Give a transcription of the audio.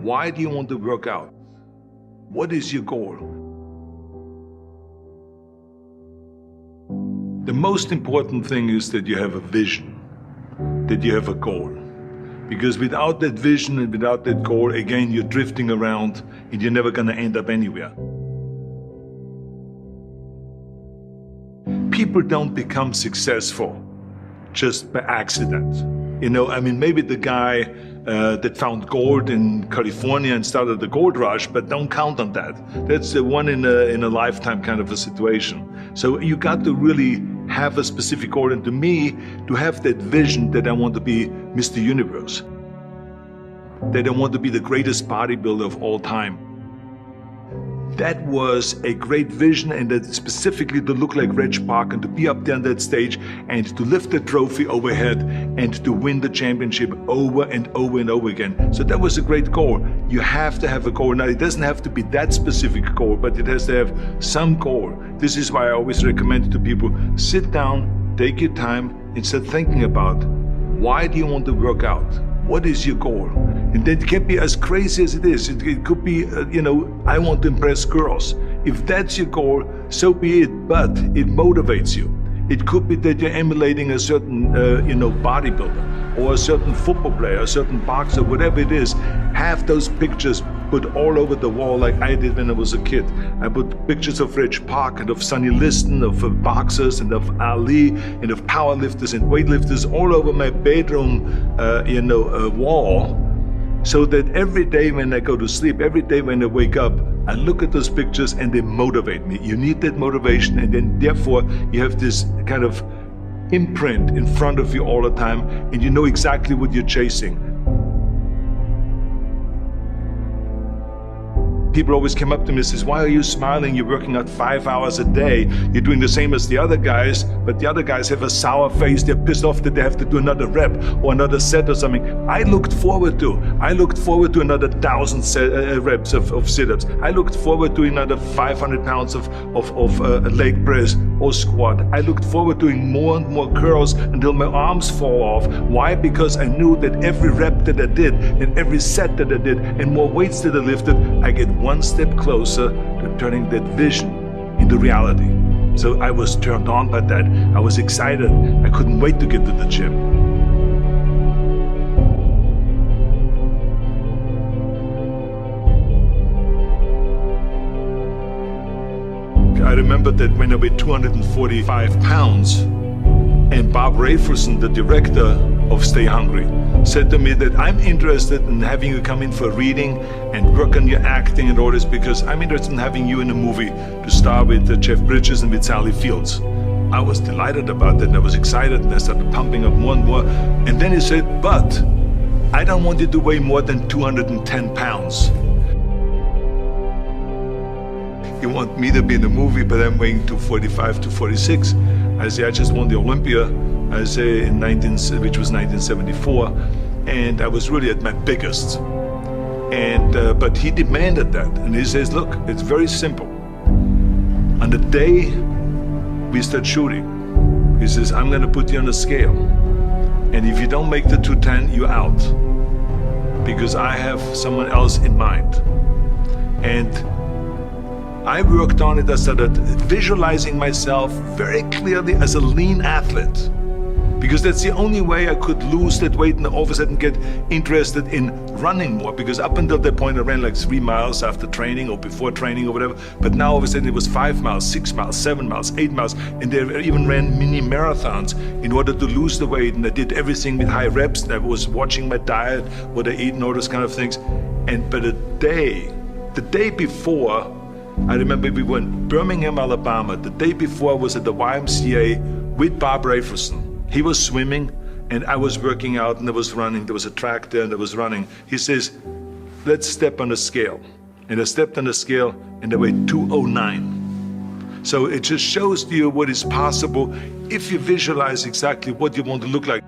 Why do you want to work out? What is your goal? The most important thing is that you have a vision, that you have a goal. Because without that vision and without that goal, again, you're drifting around and you're never going to end up anywhere. People don't become successful just by accident. You know, I mean, maybe the guy that found gold in California and started the gold rush, but don't count on that. That's the one in a lifetime kind of a situation. So you got to really have a specific goal, and to me, to have that vision that I want to be Mr. Universe, that I want to be the greatest bodybuilder of all time. That was a great vision, and that specifically to look like Reg Park and to be up there on that stage and to lift the trophy overhead and to win the championship over and over and over again. So that was a great goal. You have to have a goal. Now, it doesn't have to be that specific goal, but it has to have some goal. This is why I always recommend to people, sit down, take your time, and start thinking about, why do you want to work out? What is your goal? And that can be as crazy as it is. It could be, I want to impress girls. If that's your goal, so be it, but it motivates you. It could be that you're emulating a certain, bodybuilder or a certain football player, a certain boxer, whatever it is. Have those pictures put all over the wall like I did when I was a kid. I put pictures of Reg Park and of Sonny Liston, of boxers and of Ali and of powerlifters and weightlifters all over my bedroom, wall. So that every day when I go to sleep, every day when I wake up, I look at those pictures and they motivate me. You need that motivation, and then therefore you have this kind of imprint in front of you all the time, and you know exactly what you're chasing. People always come up to me and says, why are you smiling? You're working out 5 hours a day. You're doing the same as the other guys, but the other guys have a sour face. They're pissed off that they have to do another rep or another set or something. I looked forward to another 1,000 reps of sit-ups. I looked forward to another 500 pounds of leg press or squat. I looked forward to doing more and more curls until my arms fall off. Why? Because I knew that every rep that I did and every set that I did and more weights that I lifted, I get one step closer to turning that vision into reality. So I was turned on by that. I was excited. I couldn't wait to get to the gym. I remember that when I weighed 245 pounds, and Bob Raferson, the director of Stay Hungry, said to me that I'm interested in having you come in for a reading and work on your acting and all this, because I'm interested in having you in a movie to star with Jeff Bridges and with Sally Fields. I was delighted about that, and I was excited, and I started pumping up more and more. And then he said, but I don't want you to weigh more than 210 pounds. You want me to be in the movie, but I'm weighing 245, 246. I say, I just won the Olympia, I say, which was 1974, and I was really at my biggest. And but he demanded that, and he says, look, it's very simple. On the day we start shooting, he says, I'm gonna put you on a scale, and if you don't make the 210, you're out, because I have someone else in mind. And I worked on it. I started visualizing myself very clearly as a lean athlete, because that's the only way I could lose that weight and all of a sudden get interested in running more, because up until that point I ran like 3 miles after training or before training or whatever, but now all of a sudden it was 5 miles, 6 miles, 7 miles, 8 miles, and they even ran mini marathons in order to lose the weight, and I did everything with high reps, and I was watching my diet, what I eat and all those kind of things. And but the day before, I remember we were in Birmingham, Alabama. The day before I was at the YMCA with Bob Raferson. He was swimming and I was working out, and I was running. There was a track there and I was running. He says, let's step on the scale. And I stepped on the scale and I weighed 209. So it just shows to you what is possible if you visualize exactly what you want to look like.